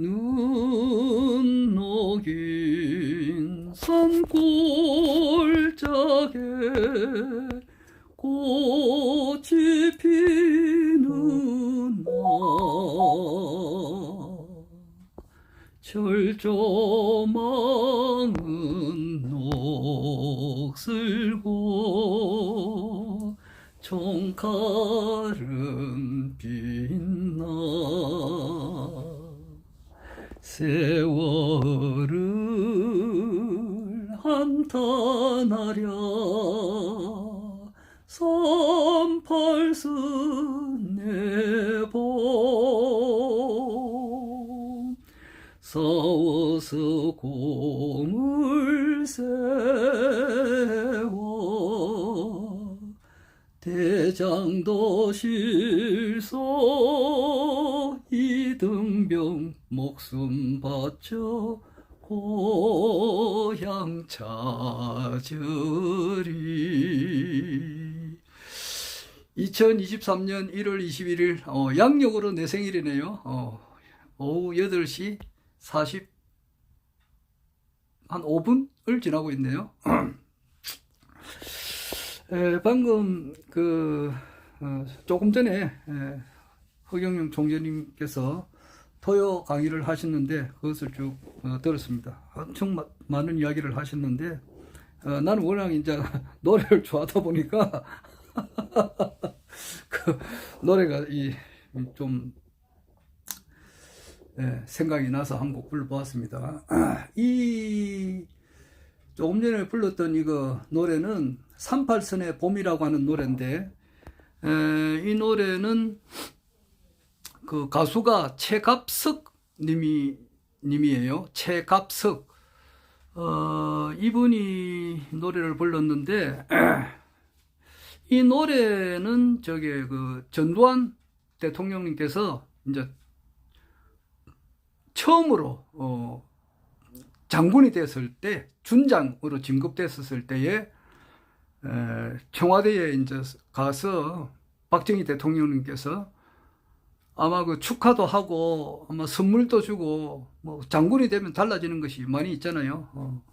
눈 녹인 산골짜기에 꽃이 피는 날 철조망은 녹슬고 총칼은 빛나 세월을 한탄하랴 38순내봄 싸워서 공을 세워 대장도 실소 이등병 목숨 바쳐 고향 찾으리. 2023년 1월 21일 양력으로 내 생일이네요. 오후 8시 한 5분을 지나고 있네요. 방금 조금 전에 허경영 총재님께서 토요 강의를 하셨는데 그것을 쭉 들었습니다. 엄청 많은 이야기를 하셨는데 나는 워낙 이제 노래를 좋아하다 보니까 그 노래가 좀 생각이 나서 한 곡 불러보았습니다. 조금 전에 불렀던 이거 노래는 38선의 봄이라고 하는 노래인데 이 노래는 그 가수가 최갑석 님이에요. 최갑석. 이분이 노래를 불렀는데 이 노래는 전두환 대통령님께서 이제 처음으로 장군이 됐을 때, 준장으로 진급됐었을 때에 청와대에 이제 가서 박정희 대통령님께서 아마 그 축하도 하고 아마 선물도 주고 뭐 장군이 되면 달라지는 것이 많이 있잖아요.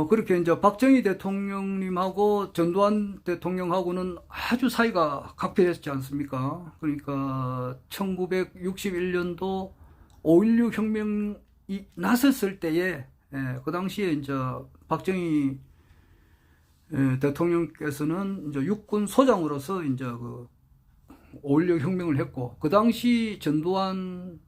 그렇게 이제 박정희 대통령님하고 전두환 대통령하고는 아주 사이가 각별했지 않습니까? 그러니까 1961년도 5.16 혁명이 났었을 때에 그 당시에 이제 박정희 대통령께서는 이제 육군 소장으로서 이제 그 5.16 혁명을 했고 그 당시 전두환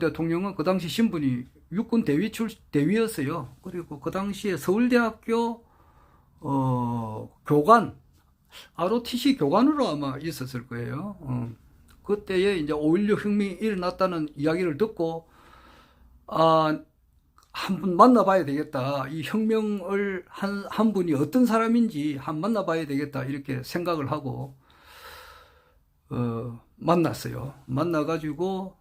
대통령은 그 당시 신분이 육군 대위였어요. 그리고 그 당시에 서울대학교 교관 ROTC 교관으로 아마 있었을 거예요. 그때에 이제 5.16 혁명이 일어났다는 이야기를 듣고 한번 만나봐야 되겠다. 이 혁명을 한 분이 어떤 사람인지 한번 만나봐야 되겠다. 이렇게 생각을 하고 만났어요. 만나가지고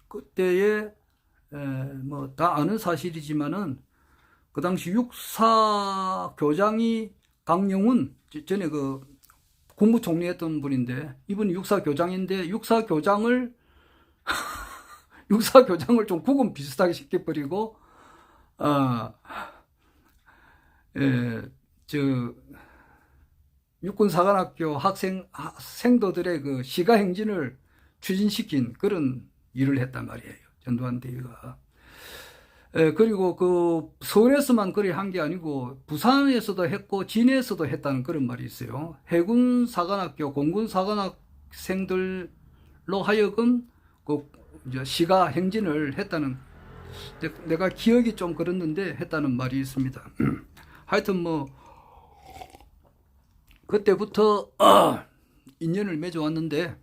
그때에 뭐 다 아는 사실이지만은 그 당시 육사 교장이 강영훈 전에 그 국무총리했던 분인데 이분이 육사 교장인데 육사 교장을 좀 국은 비슷하게 시켜버리고 육군사관학교 생도들의 그 시가행진을 추진시킨 그런 일을 했단 말이에요. 전두환 대위가. 그리고 그 서울에서만 그리 한 게 아니고 부산에서도 했고 진해에서도 했다는 그런 말이 있어요. 해군사관학교, 공군사관학생들로 하여금 그 이제 시가행진을 했다는, 내가 기억이 좀 그렇는데 했다는 말이 있습니다. 하여튼 뭐 그때부터 인연을 맺어왔는데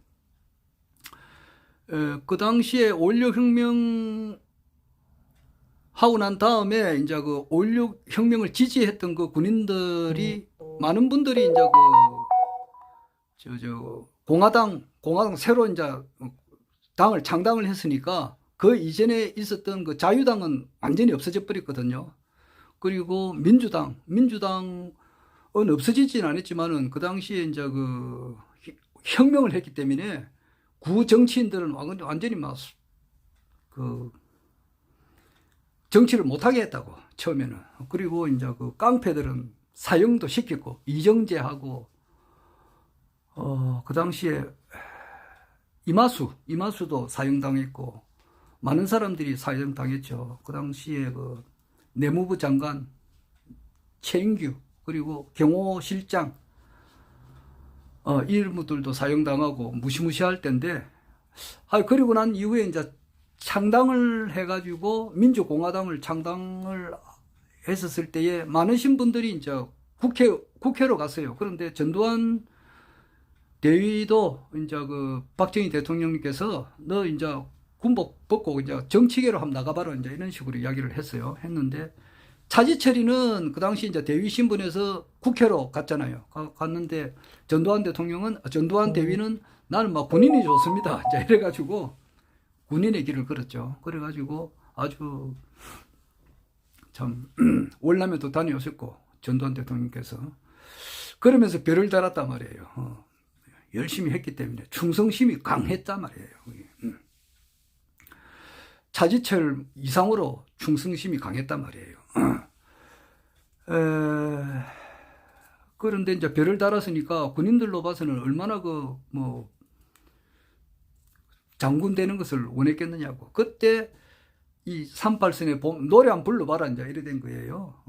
그 당시에 5.16 혁명 하고 난 다음에 이제 그 5.16 혁명을 지지했던 그 군인들이 많은 분들이 이제 공화당 새로 이제 당을 창당을 했으니까 그 이전에 있었던 그 자유당은 완전히 없어져 버렸거든요. 그리고 민주당은 없어지진 않았지만은 그 당시에 이제 그 혁명을 했기 때문에 구 정치인들은 완전히 막 그 정치를 못하게 했다고 처음에는. 그리고 이제 그 깡패들은 사형도 시켰고 이정재하고 그 당시에 이마수도 사형당했고 많은 사람들이 사형당했죠. 그 당시에 그 내무부 장관 최인규 그리고 경호실장 이분들도 사형당하고 무시무시할 때인데 그리고 난 이후에 이제 창당을 해가지고 민주공화당을 창당을 했었을 때에 많으신 분들이 이제 국회로 갔어요. 그런데 전두환 대위도 이제 그 박정희 대통령님께서 너 이제 군복 벗고 이제 정치계로 한번 나가봐라 이제 이런 식으로 이야기를 했어요. 했는데 차지철이는 그 당시 이제 대위 신분에서 국회로 갔잖아요. 갔는데 전두환 대위는 나는 막 군인이 좋습니다. 이제 이래가지고 군인의 길을 걸었죠. 그래가지고 아주 참 월남에도 다녀오셨고 전두환 대통령께서 그러면서 별을 달았단 말이에요. 열심히 했기 때문에 충성심이 강했단 말이에요. 차지철 이상으로 충성심이 강했단 말이에요. 그런데 이제 별을 달았으니까 군인들로 봐서는 얼마나 장군 되는 것을 원했겠느냐고. 그때 이 38선의 봄 노래 한 불러봐라 이제 이래 된 거예요.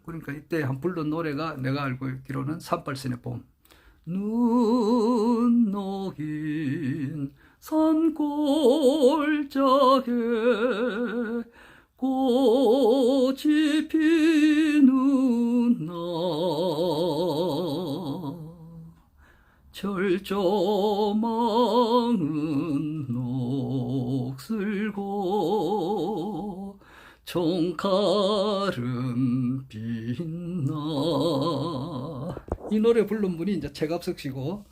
그러니까 이때 한 불른 노래가 내가 알고 있기로는 38선의 봄. 눈 녹인 산골짜기에 꽃이 피는 날 철조망은 녹슬고 총칼은 빛나. 이 노래 부른 분이 이제 최갑석 씨고,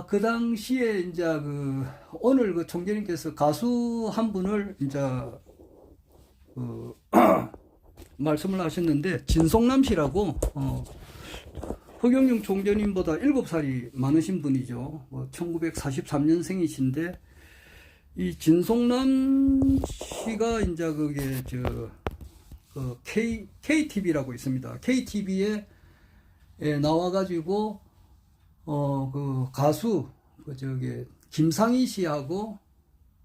그 당시에 이제 오늘 그 총재님께서 가수 한 분을 이제 말씀을 하셨는데, 진송남 씨라고, 허경영 총재님보다 7살이 많으신 분이죠. 1943년생이신데, 이 진송남 씨가 이제 KTV라고 있습니다. KTV에 나와가지고, 가수, 김상희 씨하고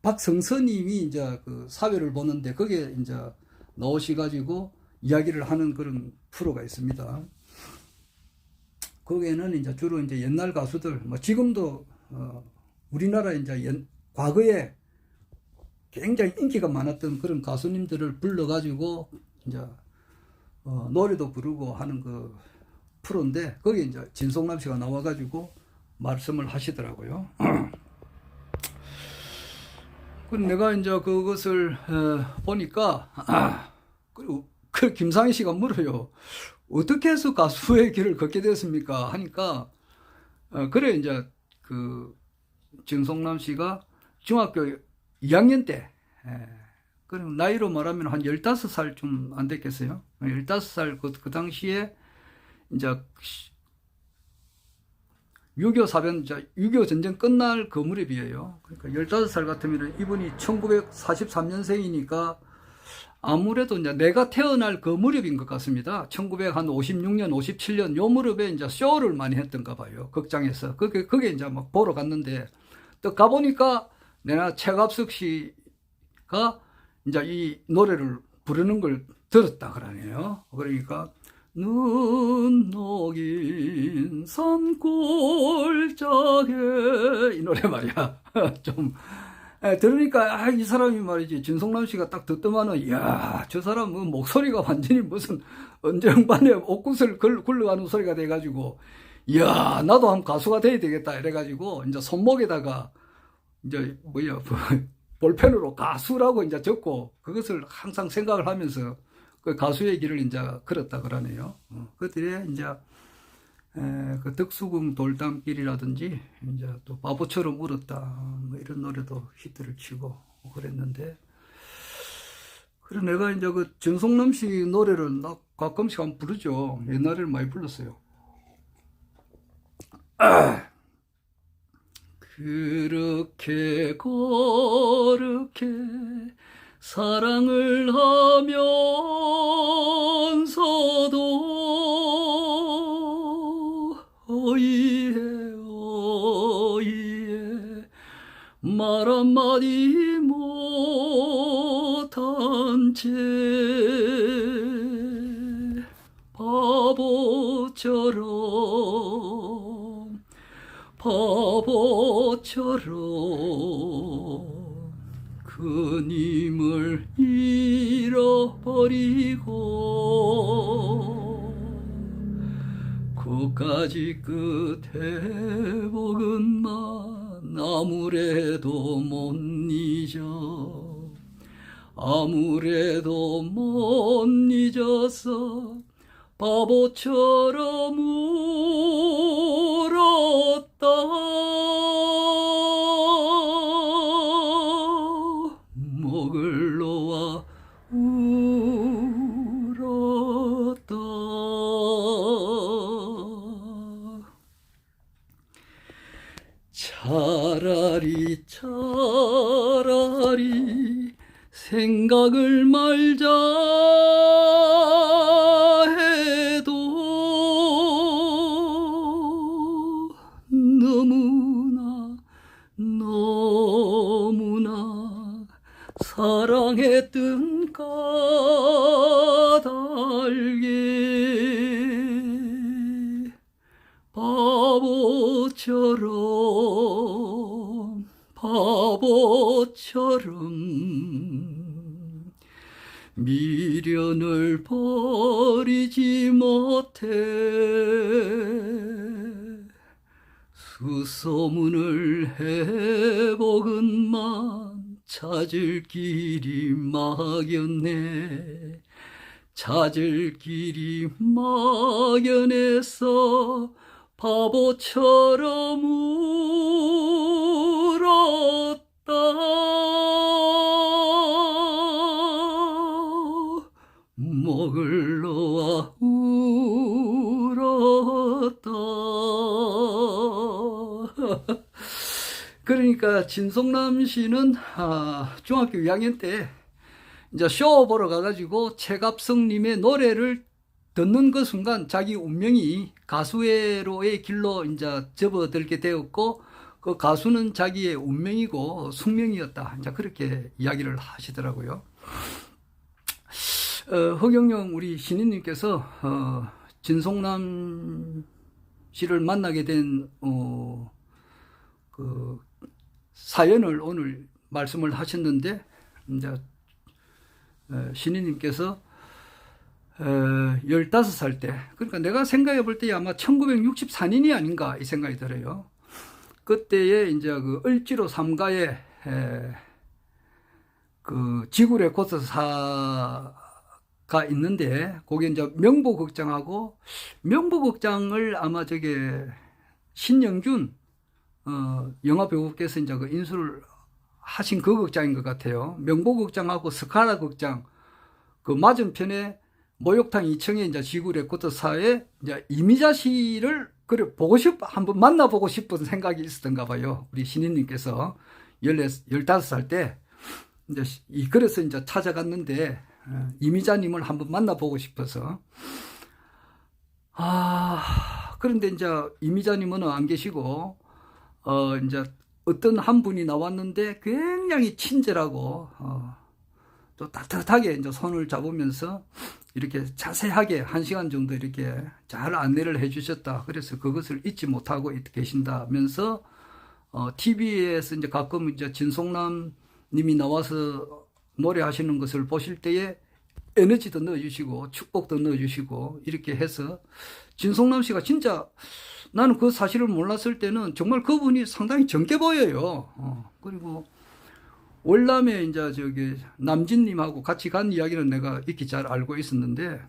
박성서님이 이제 사회를 보는데, 거기에 이제 나오셔가지고 이야기를 하는 그런 프로가 있습니다. 거기에는 이제 주로 이제 옛날 가수들, 지금도, 우리나라 이제 과거에 굉장히 인기가 많았던 그런 가수님들을 불러가지고 이제 노래도 부르고 하는 프로인데 거기에 이제 진송남 씨가 나와가지고 말씀을 하시더라고요. 그럼 내가 이제 그것을 보니까 그리고 그 김상희 씨가 물어요. 어떻게 해서 가수의 길을 걷게 됐습니까? 하니까 그래 이제 진송남 씨가 중학교 2학년 때, 그럼 나이로 말하면 한 15살 좀 안 됐겠어요? 15살 그 당시에 이제 6.25 전쟁 끝날 그 무렵이에요. 그러니까 15살 같으면 이분이 1943년생이니까 아무래도 이제 내가 태어날 그 무렵인 것 같습니다. 1956년, 57년 요 무렵에 이제 쇼를 많이 했던가 봐요. 극장에서. 그게 이제 막 보러 갔는데 또 가보니까 내가 최갑석 씨가 이제 이 노래를 부르는 걸 들었다 그러네요. 그러니까 눈 녹인 산골짜기에 이 노래 말이야. 좀 들으니까 이 사람이 말이지 진송남 씨가 딱 듣더만은 이야 저 사람 목소리가 완전히 무슨 언쟁반에 옥구슬 굴러가는 소리가 돼가지고 이야 나도 한번 가수가 돼야 되겠다 이래가지고 이제 손목에다가 이제 볼펜으로 가수라고 이제 적고 그것을 항상 생각을 하면서 그 가수의 길을 이제 걸었다 그러네요. 그들의 이제 그 덕수궁 돌담길이라든지 이제 또 바보처럼 울었다 뭐 이런 노래도 히트를 치고 그랬는데 그래 내가 이제 진송남 씨 노래를 나 가끔씩 한번 부르죠. 옛날에는 많이 불렀어요. 그렇게 거룩해 사랑을 하면서도 어이해 어이해 말 한마디 못한 채 바보처럼 그님을 잃어버리고 그까지 끝에 복은만 아무래도 못 잊어 아무래도 못 잊었어 바보처럼 울었다 목을 놓아 울었다 차라리 생각을 말자 해도 너무나 사랑했던 까닭에 바보처럼 미련을 버리지 못해 수소문을 해보건만 찾을 길이 막연해 찾을 길이 막연해서 바보처럼 울었다 목을 놓아 울었다 그러니까 진송남 씨는 중학교 2학년 때 이제 쇼 보러 가가지고 최갑성님의 노래를 듣는 그 순간 자기 운명이 가수로의 길로 이제 접어들게 되었고 그 가수는 자기의 운명이고 숙명이었다. 이제 그렇게 이야기를 하시더라고요. 허경영 우리 신인님께서 진송남 씨를 만나게 된 그 사연을 오늘 말씀을 하셨는데 이제 신인님께서 15살 때 그러니까 내가 생각해 볼 때 아마 1964년이 아닌가 이 생각이 들어요. 그때에 이제 그 을지로 3가에 그 지구 레코드사가 있는데 거기 이제 명보극장하고 명보극장을 아마 저게 신영준 영화 배우께서 이제 그 인수를 하신 그 극장인 것 같아요. 명보극장하고 스카라 극장 그 맞은편에 목욕탕 2층에 이제 지구 레코드사에 이제 이미자 씨를 그래 한번 만나보고 싶은 생각이 있었던가 봐요. 우리 신인님께서 15살 때 이제 그래서 이제 찾아갔는데 이미자님을 한번 만나보고 싶어서 그런데 이제 이미자님은 안 계시고 이제 어떤 한 분이 나왔는데 굉장히 친절하고 또 따뜻하게 이제 손을 잡으면서 이렇게 자세하게 1시간 정도 이렇게 잘 안내를 해주셨다. 그래서 그것을 잊지 못하고 계신다면서 TV에서 이제 가끔 이제 진송남 님이 나와서 노래하시는 것을 보실 때에 에너지도 넣어주시고 축복도 넣어주시고 이렇게 해서 진송남 씨가 진짜 나는 그 사실을 몰랐을 때는 정말 그분이 상당히 젊게 보여요. 그리고 월남에 이제 저기 남진님하고 같이 간 이야기는 내가 익히 잘 알고 있었는데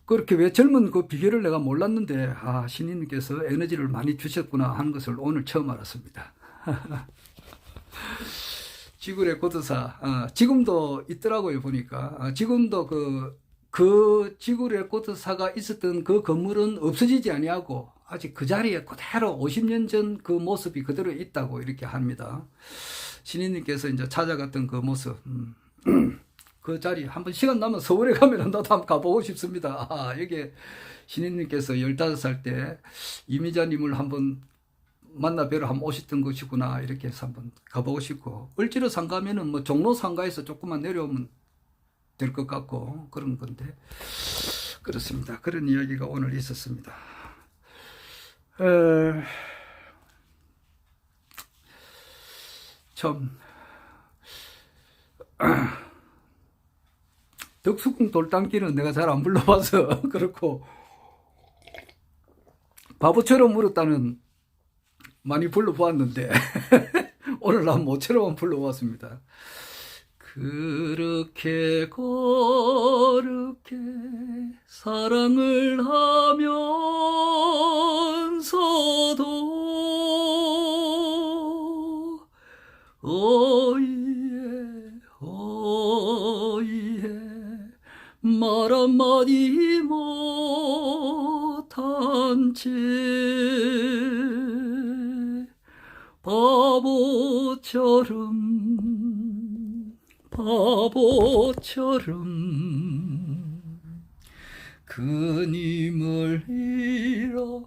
그렇게 왜 젊은 그 비결을 내가 몰랐는데 신인님께서 에너지를 많이 주셨구나 하는 것을 오늘 처음 알았습니다. 지구 레코드사 지금도 있더라고요 보니까 지금도 그 지구 레코드사가 있었던 그 건물은 없어지지 아니하고 아직 그 자리에 그대로 50년 전 그 모습이 그대로 있다고 이렇게 합니다. 신인님께서 이제 찾아갔던 그 모습, 그 자리 한번 시간 나면 서울에 가면 나도 한번 가보고 싶습니다. 여기 신인님께서 15살 때 이미자님을 한번 만나 뵈러 한번 오셨던 것이구나 이렇게 해서 한번 가보고 싶고, 을지로 상가면은 뭐 종로 상가에서 조금만 내려오면 될 것 같고 그런 건데, 그렇습니다. 그런 이야기가 오늘 있었습니다. 참 덕수궁 돌담길은 내가 잘 안 불러봐서 그렇고, 바보처럼 물었다는 많이 불러보았는데 오늘 난 모처럼 불러봤습니다. 그렇게 거룩해 사랑을 하면서도 어이에 어이에 말 한마디 못한 채 바보처럼 그님을 잃어버리고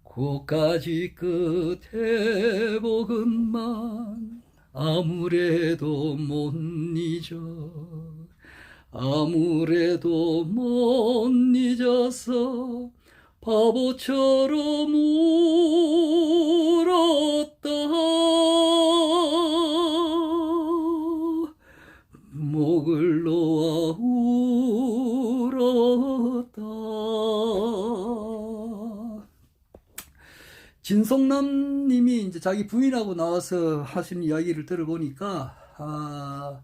고까지 끝에 복음만 아무래도 못 잊어 아무래도 못 잊어서 바보처럼 울었다. 목을 놓아 울었다. 진성남 님이 이제 자기 부인하고 나와서 하신 이야기를 들어보니까,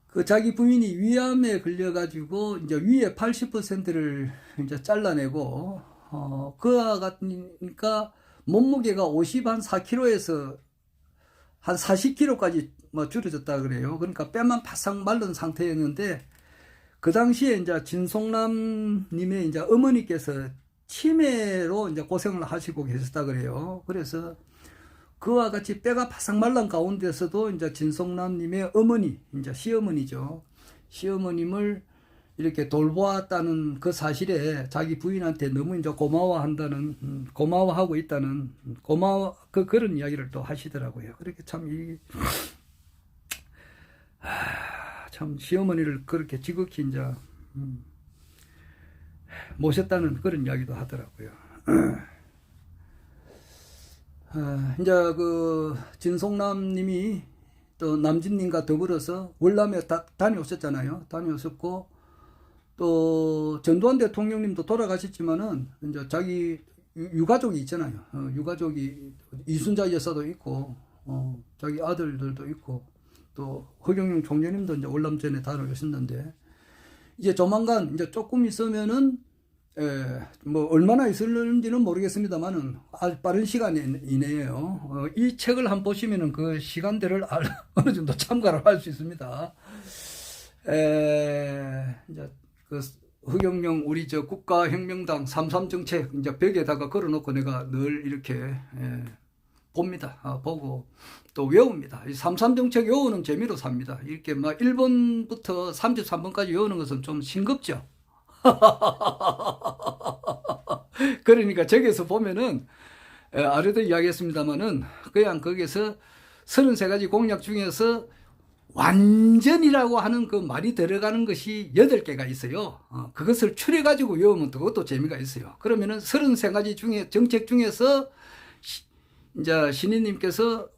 그 자기 부인이 위암에 걸려가지고 이제 위에 80%를 이제 잘라내고, 그와 같으니까 몸무게가 54kg에서 한 40kg까지 뭐 줄어졌다 그래요. 그러니까 뼈만 바싹 마른 상태였는데, 그 당시에 이제 진송남 님의 이제 어머니께서 치매로 이제 고생을 하시고 계셨다 그래요. 그래서 그와 같이 뼈가 바싹 말란 가운데서도 이제 진성남님의 어머니, 이제 시어머니죠. 시어머님을 이렇게 돌보았다는 그 사실에 자기 부인한테 너무 이제 고마워한다는, 고마워하고 있다는, 그런 이야기를 또 하시더라고요. 그렇게 참, 참 시어머니를 그렇게 지극히 이제, 모셨다는 그런 이야기도 하더라고요. 이제 그 진송남 님이 또 남진님과 더불어서 월남에 다녀오셨잖아요. 다녀오셨고, 또 전두환 대통령님도 돌아가셨지만은 이제 자기 유가족이 있잖아요. 유가족이 이순자 여사도 있고, 자기 아들들도 있고, 또 허경영 총재님도 이제 월남전에 다녀오셨는데, 이제 조만간 이제 조금 있으면은, 뭐 얼마나 있을는지는 모르겠습니다만은 아주 빠른 시간 이내에요. 이 책을 한번 보시면은 그 시간대를 어느 정도 참가를 할 수 있습니다. 이제 그 허경영 우리 저 국가혁명당 33 정책 이제 벽에다가 걸어놓고 내가 늘 이렇게 봅니다. 보고 또 외웁니다. 이 33 정책 외우는 재미로 삽니다. 이렇게 막 1번부터 33번까지 외우는 것은 좀 싱겁죠. 그러니까 저기서 보면은, 아래도 이야기했습니다만은 그냥 거기서 33가지 공약 중에서 완전이라고 하는 그 말이 들어가는 것이 8개가 있어요. 그것을 추려가지고 외우면 그것도 재미가 있어요. 그러면은 33가지 중에, 정책 중에서 이제 신인님께서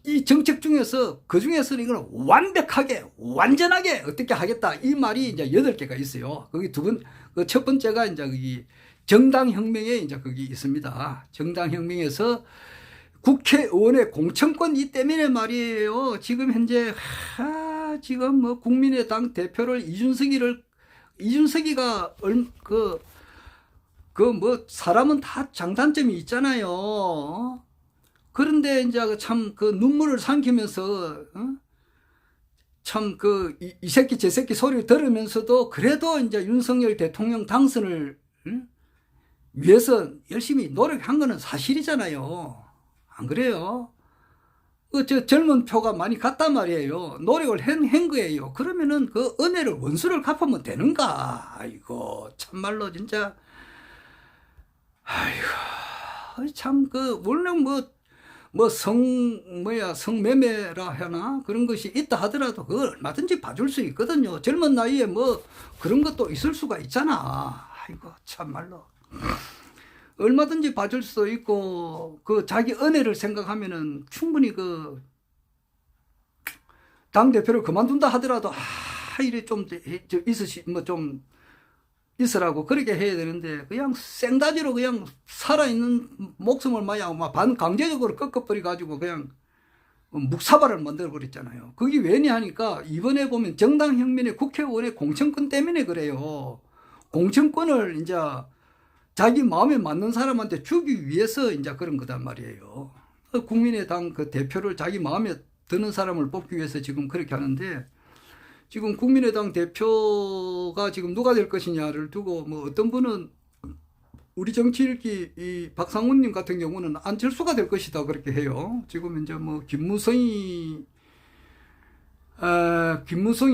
이 정책 중에서 그 중에서 이걸 완벽하게 완전하게 어떻게 하겠다 이 말이 이제 8개가 있어요. 거기 그 첫 번째가 이제 거기 정당혁명에 이제 거기 있습니다. 정당혁명에서 국회의원의 공천권이 때문에 말이에요. 지금 현재 지금 뭐 국민의당 대표를 이준석이가 뭐 사람은 다 장단점이 있잖아요. 그런데 이제 참 그 눈물을 삼키면서 참 이 새끼 저 새끼 소리를 들으면서도 그래도 이제 윤석열 대통령 당선을 위해서 열심히 노력한 거는 사실이잖아요. 안 그래요? 저 젊은 표가 많이 갔단 말이에요. 노력을 한 거예요. 그러면은 그 은혜를 원수를 갚으면 되는가? 아이고 참말로 진짜 아이고 참 물론 성매매라 하나 그런 것이 있다 하더라도 그걸 얼마든지 봐줄 수 있거든요. 젊은 나이에 뭐 그런 것도 있을 수가 있잖아. 아이고 참말로 얼마든지 봐줄 수 있고 자기 은혜를 생각하면은 충분히 당 대표를 그만둔다 하더라도 이래 좀 좀 있으라고 그렇게 해야 되는데 그냥 생다지로 그냥 살아있는 목숨을 마냥 반강제적으로 꺾어버려 가지고 그냥 묵사발을 만들어 버렸잖아요. 그게 왜냐 하니까 이번에 보면 정당혁명의 국회의원의 공천권 때문에 그래요. 공천권을 이제 자기 마음에 맞는 사람한테 주기 위해서 이제 그런 거단 말이에요. 국민의당 대표를 자기 마음에 드는 사람을 뽑기 위해서 지금 그렇게 하는데 지금 국민의당 대표가 지금 누가 될 것이냐를 두고 뭐 어떤 분은 우리 정치 읽기 이 박상훈님 같은 경우는 안철수가 될 것이다 그렇게 해요. 지금 이제 뭐 김무성이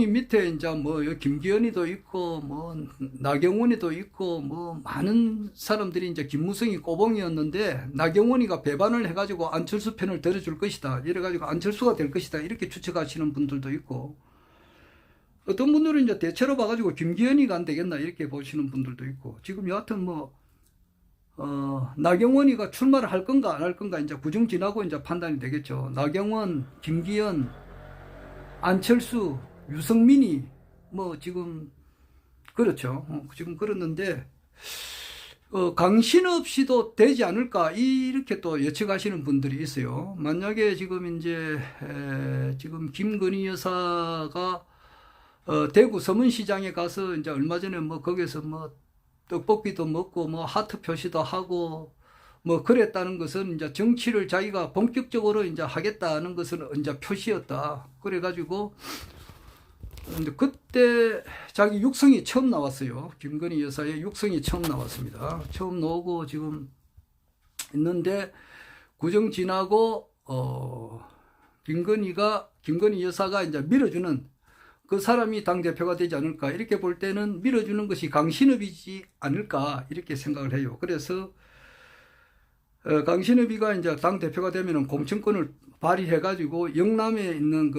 밑에 이제 뭐 김기현이도 있고 뭐 나경원이도 있고 뭐 많은 사람들이 이제 김무성이 꼬봉이었는데 나경원이가 배반을 해가지고 안철수 편을 들어줄 것이다 이래가지고 안철수가 될 것이다 이렇게 추측하시는 분들도 있고 어떤 분들은 이제 대체로 봐가지고 김기현이가 안 되겠나 이렇게 보시는 분들도 있고 지금 여하튼 나경원이가 출마를 할 건가 안 할 건가 이제 구정 지나고 이제 판단이 되겠죠. 나경원, 김기현, 안철수, 유승민이 뭐 지금 그렇죠. 지금 그렇는데 강신업 씨도 되지 않을까 이렇게 또 예측하시는 분들이 있어요. 만약에 지금 이제 지금 김건희 여사가 대구 서문시장에 가서 이제 얼마 전에 뭐 거기서 뭐 떡볶이도 먹고 뭐 하트 표시도 하고 뭐 그랬다는 것은 이제 정치를 자기가 본격적으로 이제 하겠다는 것은 이제 표시였다. 그래가지고 이제 그때 자기 육성이 처음 나왔어요. 김건희 여사의 육성이 처음 나왔습니다. 처음 나오고 지금 있는데 구정 지나고 김건희 여사가 이제 밀어주는 그 사람이 당대표가 되지 않을까 이렇게 볼 때는 밀어주는 것이 강신업이지 않을까 이렇게 생각을 해요. 그래서 강신업이가 이제 당대표가 되면은 공천권을 발휘해가지고 영남에 있는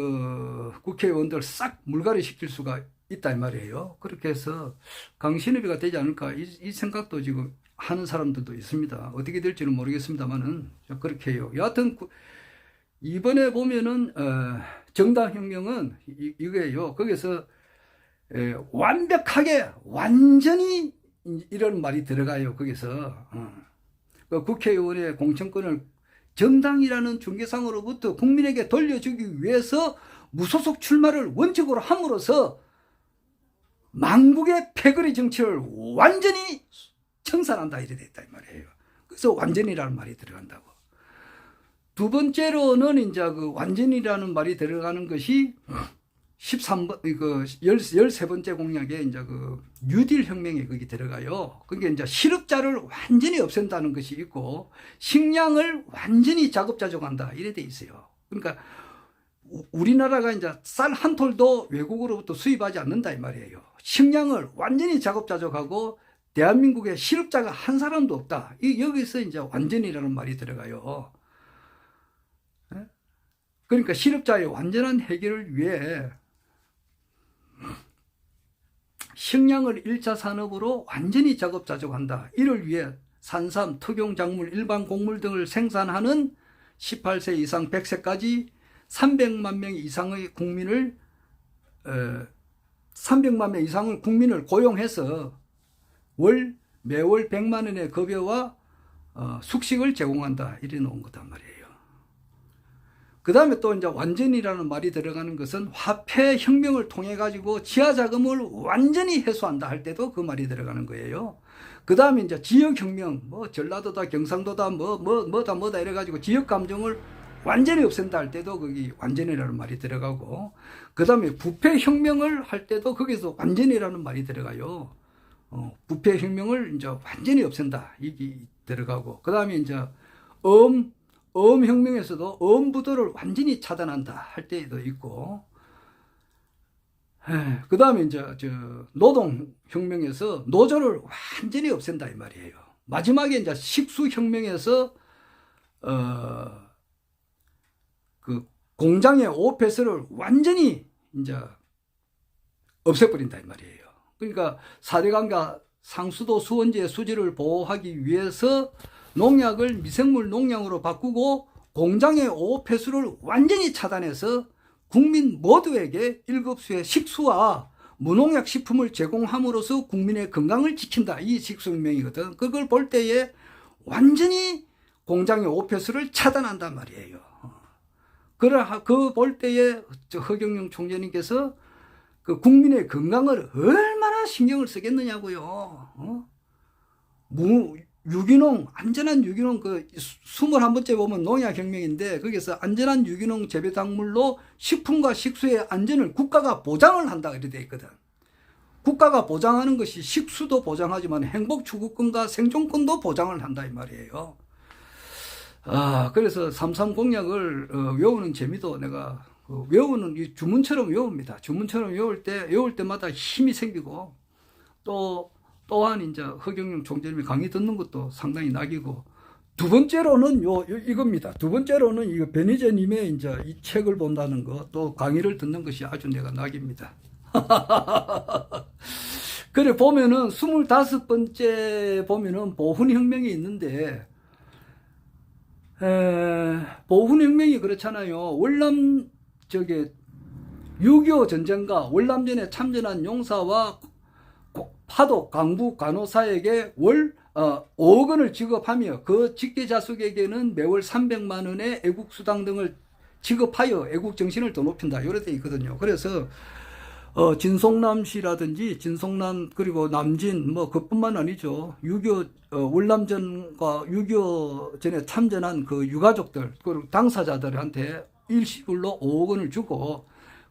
국회의원들 싹 물갈이 시킬 수가 있다 이 말이에요. 그렇게 해서 강신업이가 되지 않을까 이 생각도 지금 하는 사람들도 있습니다. 어떻게 될지는 모르겠습니다만은 그렇게 해요. 여하튼 이번에 보면은 정당혁명은 이거예요. 거기서 완벽하게 완전히 이런 말이 들어가요. 거기서 국회의원의 공천권을 정당이라는 중개상으로부터 국민에게 돌려주기 위해서 무소속 출마를 원칙으로 함으로써 망국의 패거리 정치를 완전히 청산한다 이래 됐다 이 말이에요. 그래서 완전이라는 말이 들어간다고. 두 번째로는 이제 완전이라는 말이 들어가는 것이 13번, 13번째 공약에 이제 뉴딜 혁명에 거기 들어가요. 그게 이제 실업자를 완전히 없앤다는 것이 있고, 식량을 완전히 자급자족한다. 이래 돼 있어요. 그러니까, 우리나라가 이제 쌀 한 톨도 외국으로부터 수입하지 않는다. 이 말이에요. 식량을 완전히 자급자족하고, 대한민국에 실업자가 한 사람도 없다. 여기서 이제 완전이라는 말이 들어가요. 그러니까 실업자의 완전한 해결을 위해 식량을 1차 산업으로 완전히 자급자족한다. 이를 위해 산삼, 특용 작물, 일반 곡물 등을 생산하는 18세 이상 100세까지 300만 명 이상의 국민을 300만 명 이상의 국민을 고용해서 매월 100만 원의 급여와 숙식을 제공한다. 이래 놓은 거단 말이에요. 그 다음에 또 이제 완전이라는 말이 들어가는 것은 화폐 혁명을 통해 가지고 지하 자금을 완전히 해소한다 할 때도 그 말이 들어가는 거예요. 그 다음에 이제 지역 혁명, 뭐 전라도다 경상도다 뭐다 이래 가지고 지역 감정을 완전히 없앤다 할 때도 거기 완전이라는 말이 들어가고, 그 다음에 부패혁명을 할 때도 거기서 완전이라는 말이 들어가요. 부패혁명을 이제 완전히 없앤다 이게 들어가고, 그 다음에 이제 엄혁명에서도 엄부도를 완전히 차단한다 할 때도 있고, 그 다음에 이제 노동혁명에서 노조를 완전히 없앤다 이 말이에요. 마지막에 이제 식수혁명에서 그 공장의 오폐수를 완전히 이제 없애버린다 이 말이에요. 그러니까 4대 강과 상수도 수원지의 수질을 보호하기 위해서 농약을 미생물 농약으로 바꾸고 공장의 오폐수를 완전히 차단해서 국민 모두에게 1급수의 식수와 무농약 식품을 제공함으로써 국민의 건강을 지킨다. 이 식수혁명이거든. 그걸 볼 때에 완전히 공장의 오폐수를 차단한단 말이에요. 그 볼 때에 허경영 총재님께서 그 국민의 건강을 얼마나 신경을 쓰겠느냐고요. 유기농, 안전한 유기농, 21번째 보면 농약혁명인데, 거기서 안전한 유기농 재배작물로 식품과 식수의 안전을 국가가 보장을 한다, 이렇게 되어 있거든. 국가가 보장하는 것이 식수도 보장하지만 행복추구권과 생존권도 보장을 한다, 이 말이에요. 그래서 3.3 공약을 외우는 재미도 내가 외우는 이 주문처럼 외웁니다. 주문처럼 외울 때마다 힘이 생기고, 또한 이제 허경영 총재님이 강의 듣는 것도 상당히 낙이고, 두 번째로는 이겁니다. 두 번째로는 이거 변희재님의 이제 이 책을 본다는 거, 또 강의를 듣는 것이 아주 내가 낙입니다. 그래 보면은 25번째 보면은 보훈혁명이 있는데, 보훈혁명이 그렇잖아요. 6.25 전쟁과 월남전에 참전한 용사와 파독, 강부, 간호사에게 월 5억 원을 지급하며 그 직계자숙에게는 매월 300만 원의 애국수당 등을 지급하여 애국정신을 더 높인다. 이렇게 되어 있거든요. 그래서 진송남 씨라든지 진송남 그리고 남진 그뿐만 아니죠. 6.25 월남전과 6.25 전에 참전한 그 유가족들 그리고 당사자들한테 일시불로 5억 원을 주고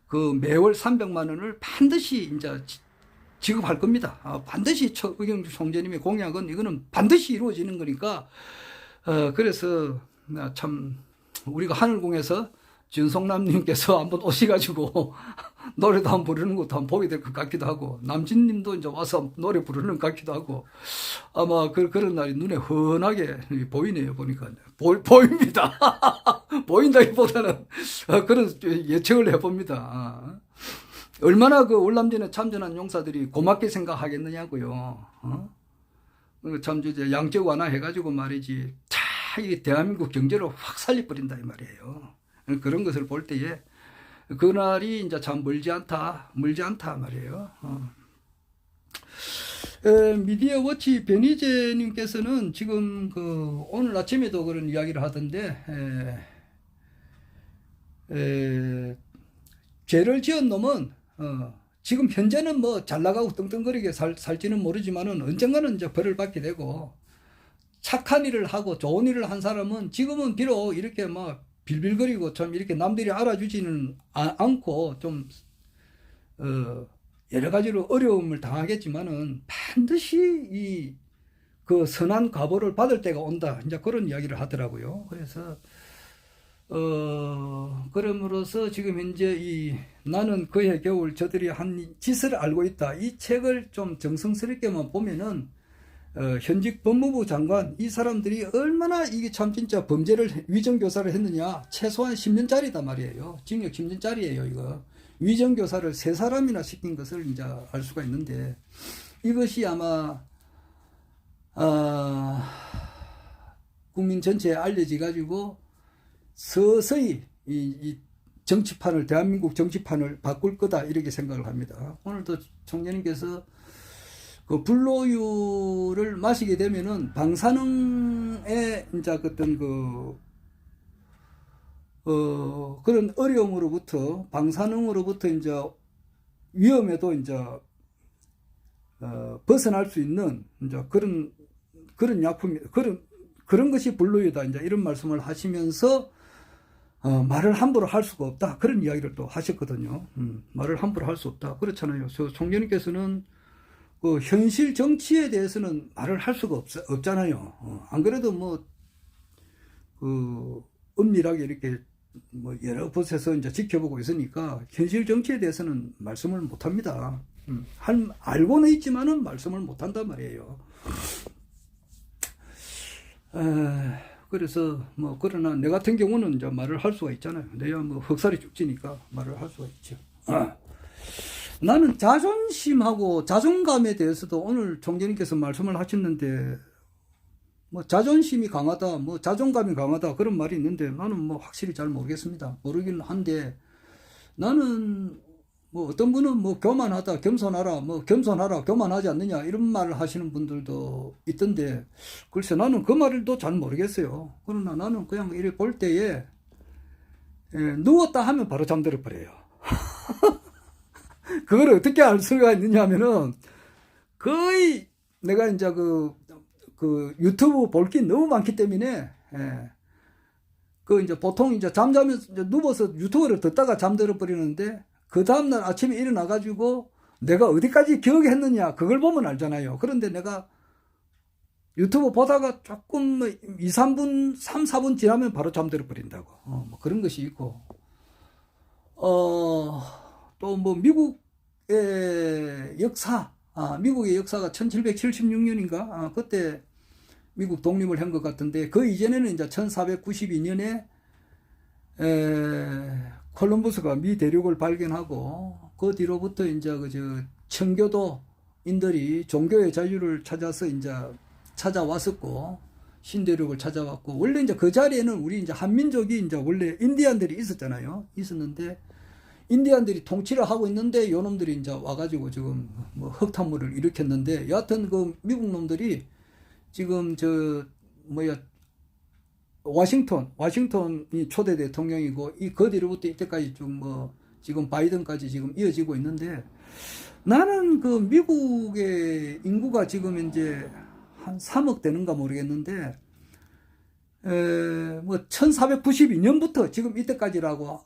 그 매월 300만 원을 반드시 이제 지급할 겁니다. 반드시 허경영 총재님의 공약은 이거는 반드시 이루어지는 거니까. 그래서 참 우리가 하늘궁에서 진송남님께서 한번 오셔가지고 노래도 한번 부르는 것도 한번 보게 될 것 같기도 하고, 남진님도 이제 와서 노래 부르는 것 같기도 하고, 아마 그런 날이 눈에 훤하게 보이네요. 보니까 보입니다. 보인다기보다는 그런 예측을 해봅니다. 얼마나 그 월남전에 참전한 용사들이 고맙게 생각하겠느냐고요. 참 이제 양적 완화해가지고 말이지, 이 대한민국 경제를 확 살려버린다 이 말이에요. 그런 것을 볼 때에 그날이 이제 참 멀지 않다 말이에요. 미디어 워치 변희재님께서는 지금 오늘 아침에도 그런 이야기를 하던데, 죄를 지은 놈은 지금 현재는 잘 나가고 떵떵거리게 살지는 모르지만은 언젠가는 이제 벌을 받게 되고, 착한 일을 하고 좋은 일을 한 사람은 지금은 비록 이렇게 빌빌거리고 좀 이렇게 남들이 알아주지는 않고 좀 여러 가지로 어려움을 당하겠지만은 반드시 그 선한 과보를 받을 때가 온다. 이제 그런 이야기를 하더라고요. 그래서 그럼으로써 지금 현재 나는 그의 겨울 저들이 한 짓을 알고 있다. 이 책을 좀 정성스럽게만 보면은 현직 법무부 장관 이 사람들이 얼마나 이게 참 진짜 범죄를 위정교사를 했느냐. 최소한 10년짜리다 말이에요. 징역 10년짜리예요 이거. 위정교사를 3사람이나 시킨 것을 이제 알 수가 있는데, 이것이 아마 국민 전체에 알려져 가지고 서서히 이 정치판을, 대한민국 정치판을 바꿀 거다 이렇게 생각을 합니다. 오늘도 총재님께서 그 불로유를 마시게 되면은 방사능에 이제 어떤 그런 어려움으로부터, 방사능으로부터 이제 위험에도 이제 벗어날 수 있는 이제 그런 약품, 그런 것이 불로유다. 이제 이런 말씀을 하시면서 말을 함부로 할 수가 없다. 그런 이야기를 또 하셨거든요. 말을 함부로 할 수 없다. 그렇잖아요. 총재님께서는 그 현실 정치에 대해서는 말을 할 수가 없잖아요. 안 그래도 뭐, 은밀하게 이렇게 뭐 여러 곳에서 이제 지켜보고 있으니까 현실 정치에 대해서는 말씀을 못 합니다. 알고는 있지만은 말씀을 못 한단 말이에요. 그래서 뭐 그러나 내 같은 경우는 이제 말을 할 수가 있잖아요. 내가 뭐 흑살이 죽지니까 말을 할 수가 있죠. 나는 자존심하고 자존감에 대해서도 오늘 총재님께서 말씀을 하셨는데 뭐 자존심이 강하다, 뭐 자존감이 강하다 그런 말이 있는데 나는 뭐 확실히 잘 모르겠습니다. 모르긴 한데 나는 뭐 어떤 분은 뭐 교만하다, 겸손하라, 뭐 겸손하라, 교만하지 않느냐 이런 말을 하시는 분들도 있던데 글쎄 나는 그 말도 잘 모르겠어요. 그러나 나는 그냥 이렇게 볼 때에 누웠다 하면 바로 잠들어 버려요. 그걸 어떻게 알 수가 있느냐 하면은 거의 내가 이제 그 유튜브 볼 게 너무 많기 때문에 이제 보통 이제 잠자면서 이제 누워서 유튜브를 듣다가 잠들어 버리는데 그 다음날 아침에 일어나가지고 내가 어디까지 기억했느냐 그걸 보면 알잖아요. 그런데 내가 유튜브 보다가 조금 뭐 2, 3분, 3, 4분 지나면 바로 잠들어 버린다고. 뭐 그런 것이 있고. 또 뭐 미국의 역사, 미국의 역사가 1776년인가? 그때 미국 독립을 한 것 같은데 그 이전에는 이제 1492년에 콜럼버스가 미 대륙을 발견하고 그 뒤로부터 이제 청교도인들이 종교의 자유를 찾아서 이제 찾아왔었고 신대륙을 찾아왔고 원래 이제 그 자리에는 우리 이제 한민족이 이제 원래 인디안들이 있었잖아요. 있었는데 인디안들이 통치를 하고 있는데 요놈들이 이제 와가지고 지금 뭐 흙탕물을 일으켰는데 여하튼 그 미국 놈들이 지금 워싱턴이 초대 대통령이고 그 뒤로부터 이때까지 지금 바이든까지 지금 이어지고 있는데 나는 그 미국의 인구가 지금 이제 한 3억 되는가 모르겠는데 뭐 1492년부터 지금 이때까지라고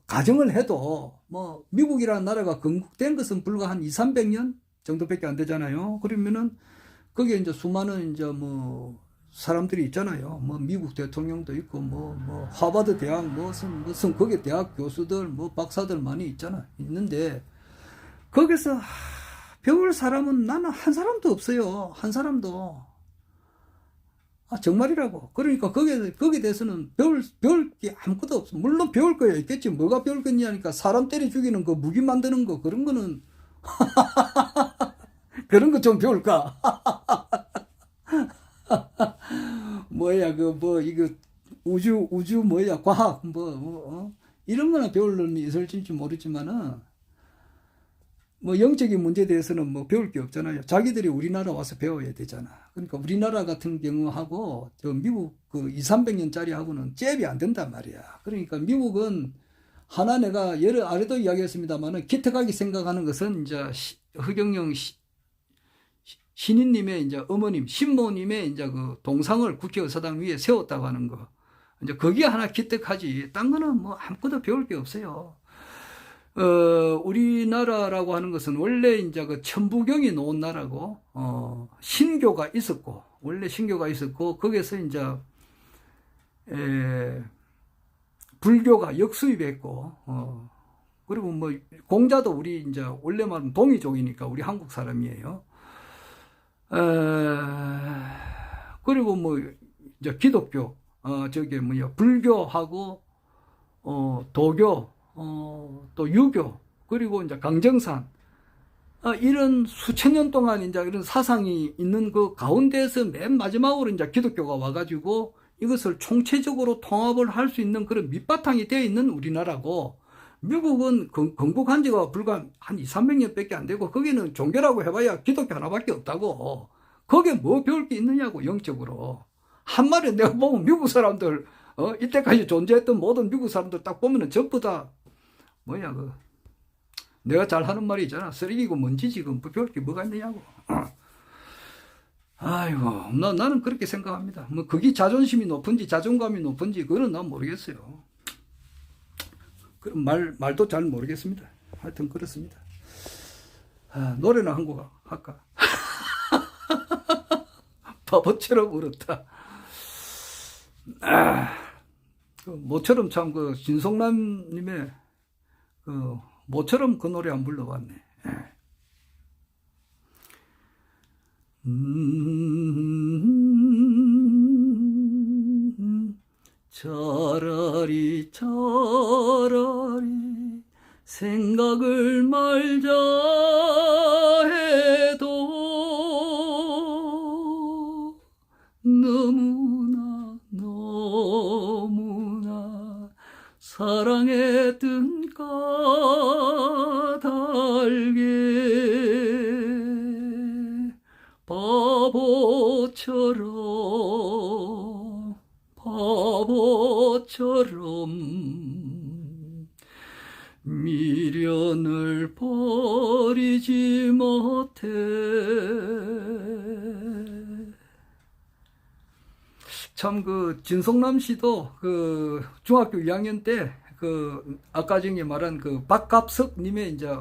가정을 해도 뭐 미국이라는 나라가 건국된 것은 불과 한 2, 300년 정도밖에 안 되잖아요. 그러면은 거기에 이제 수많은 이제 뭐 사람들이 있잖아요. 뭐 미국 대통령도 있고 뭐 하버드 대학 무슨 거기 대학 교수들 뭐 박사들 많이 있는데 거기서 배울 사람은 나는 한 사람도 없어요. 한 사람도. 정말이라고. 그러니까 거기에 대해서는 배울 게 아무것도 없어. 물론 배울 거야 있겠지. 뭐가 배울 거냐니까 사람 때려 죽이는 거, 무기 만드는 거 그런 거는 그런 거 좀 배울까? 뭐야, 이거, 우주 뭐야, 과학, 이런 거나 배울 놈이 있을지 모르지만은, 뭐, 영적인 문제에 대해서는 뭐 배울 게 없잖아요. 자기들이 우리나라 와서 배워야 되잖아. 그러니까 우리나라 같은 경우하고, 미국 2, 300년짜리 하고는 잽이 안 된단 말이야. 그러니까 미국은 하나 내가 아래도 이야기했습니다만은, 기특하게 생각하는 것은 이제 허경영 신인님의 이제 어머님, 신모님의 이제 그 동상을 국회의사당 위에 세웠다고 하는 거. 이제 그게 하나 기특하지. 딴 거는 뭐 아무것도 배울 게 없어요. 우리나라라고 하는 것은 원래 이제 그 천부경이 놓은 나라고, 신교가 있었고, 원래 신교가 있었고, 거기에서 이제, 불교가 역수입했고, 그리고 뭐, 공자도 우리 이제 원래 말은 동이족이니까 우리 한국 사람이에요. 그리고 뭐 이제 기독교, 불교하고 도교, 또 유교, 그리고 이제 강정산, 이런 수천 년 동안 이제 이런 사상이 있는 그 가운데에서 맨 마지막으로 이제 기독교가 와가지고 이것을 총체적으로 통합을 할 수 있는 그런 밑바탕이 되어 있는 우리나라고, 미국은 건국한 지가 불과 한 2, 300년 밖에 안 되고, 거기는 종교라고 해봐야 기독교 하나밖에 없다고. 거기에 뭐 배울 게 있느냐고, 영적으로. 한마디로 내가 보면 미국 사람들, 이때까지 존재했던 모든 미국 사람들 딱 보면은 전부 다, 내가 잘 하는 말이 있잖아. 쓰레기고 먼지지, 배울 게 뭐가 있느냐고. 아이고, 나는 그렇게 생각합니다. 뭐, 그게 자존심이 높은지, 자존감이 높은지, 그거는 난 모르겠어요. 그럼 말도 잘 모르겠습니다. 하여튼 그렇습니다. 노래나 한 곡 할까? 바보처럼 울었다. 모처럼 참 진성남님의 모처럼 그 노래 안 불러봤네. 차라리 생각을 말자 해도 너무나 사랑했던 까닭에 바보처럼 미련을 버리지 못해. 참 진성남 씨도 중학교 2학년 때 아까 전에 말한 박갑석 님의 이제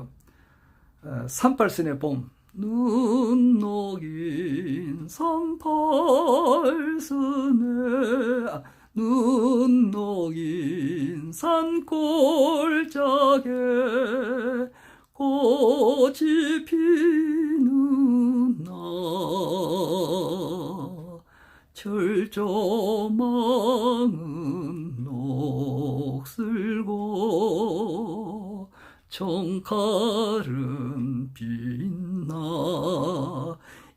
38선의 봄, 눈 녹인 38선에 눈 녹인 산골짜기에 꽃이 피는 날 철조망은 녹슬고 총칼은 빛나.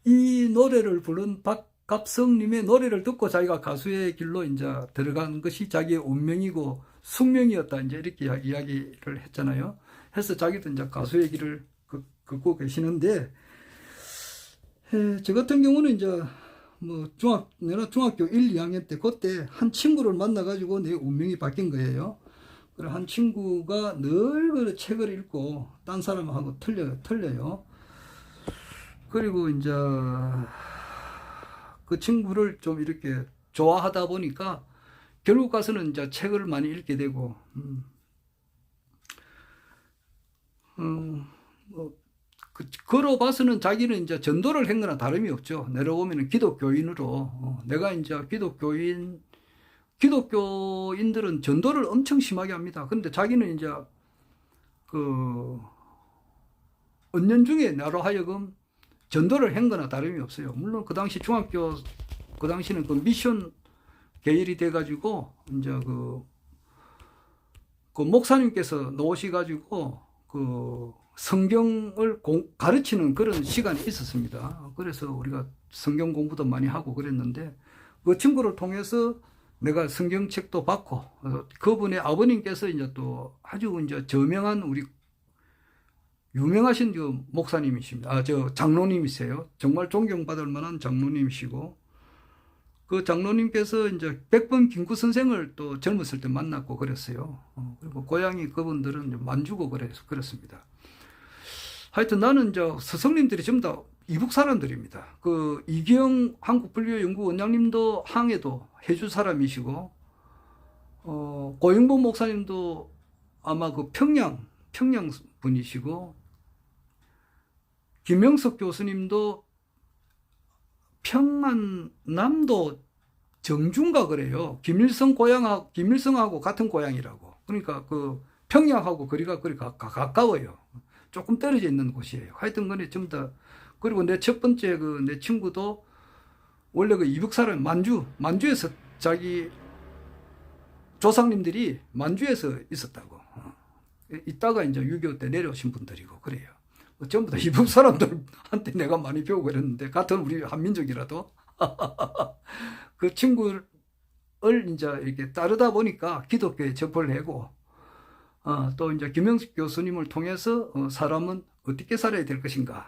이 노래를 부른 박갑성님의 노래를 듣고 자기가 가수의 길로 이제 들어간 것이 자기의 운명이고 숙명이었다, 이제 이렇게 이야기를 했잖아요. 해서 자기도 이제 가수의 길을 걷고 계시는데, 저 같은 경우는 이제 내가 중학교 1, 2학년 때 그때 한 친구를 만나가지고 내 운명이 바뀐 거예요. 그래, 한 친구가 늘 책을 읽고 딴 사람하고 틀려요. 그리고 이제 그 친구를 좀 이렇게 좋아하다 보니까 결국 가서는 이제 책을 많이 읽게 되고, 걸어봐서는 자기는 이제 전도를 한 거나 다름이 없죠. 내려오면 기독교인으로, 내가 이제 기독교인들은 전도를 엄청 심하게 합니다. 근데 자기는 이제 은연중에 나로 하여금 전도를 한 거나 다름이 없어요. 물론 그 당시는 미션 계열이 돼가지고 이제 목사님께서 나오셔가지고 성경을 가르치는 그런 시간이 있었습니다. 그래서 우리가 성경 공부도 많이 하고 그랬는데, 그 친구를 통해서 내가 성경책도 받고, 그분의 아버님께서 이제 또 아주 이제 저명한 유명하신 목사님이십니다. 장로님이세요. 정말 존경받을 만한 장로님이시고, 그 장로님께서 이제 백범 김구 선생을 또 젊었을 때 만났고 그랬어요. 그리고 고향이 그분들은 만주고 그랬습니다. 하여튼 나는 이제 스승님들이 전부 다 이북 사람들입니다. 이기영 한국불교연구 원장님도 항해도 해주 사람이시고, 고영범 목사님도 아마 평양 분이시고, 김영석 교수님도 평안남도 정주인가 그래요. 김일성하고 같은 고향이라고. 그러니까 평양하고 거리가 가까워요. 조금 떨어져 있는 곳이에요. 하여튼 간에 전부 다. 그리고 내 첫 번째 내 친구도 원래 이북 사람 만주에서 자기 조상님들이 만주에서 있었다고. 이따가 이제 6.25 때 내려오신 분들이고 그래요. 전부 다 이북 사람들한테 내가 많이 배우고 그랬는데, 같은 우리 한민족이라도. 그 친구를 이제 이렇게 따르다 보니까 기독교에 접을 하고, 또 이제 김영식 교수님을 통해서 사람은 어떻게 살아야 될 것인가,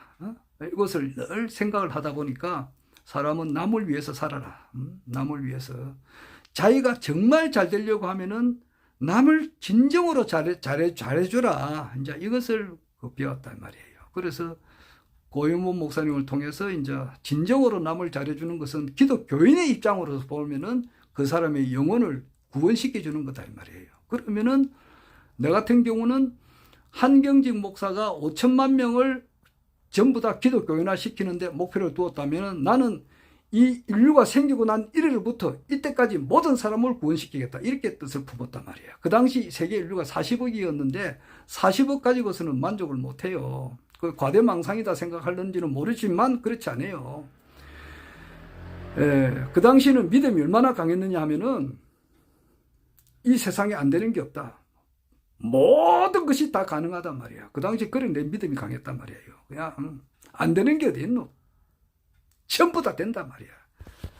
이것을 늘 생각을 하다 보니까 사람은 남을 위해서 살아라. 남을 위해서. 자기가 정말 잘 되려고 하면은 남을 진정으로 잘해주라. 이제 이것을 배웠단 말이에요. 그래서 고윤모 목사님을 통해서 이제 진정으로 남을 잘해주는 것은 기독교인의 입장으로서 보면은 그 사람의 영혼을 구원시켜 주는 거다 이 말이에요. 그러면은 내 같은 경우는 한경직 목사가 5천만 명을 전부 다 기독교인화 시키는데 목표를 두었다면 나는 이 인류가 생기고 난 이래로부터 이때까지 모든 사람을 구원시키겠다 이렇게 뜻을 품었단 말이에요. 그 당시 세계 인류가 40억이었는데 40억 가지고서는 만족을 못해요. 그 과대망상이다 생각하는지는 모르지만 그렇지 않아요. 그 당시는 믿음이 얼마나 강했느냐 하면은 이 세상에 안 되는 게 없다. 모든 것이 다 가능하단 말이야. 그 당시 그런 내 믿음이 강했단 말이에요. 그냥 안 되는 게 어디 있노? 전부 다 된단 말이야.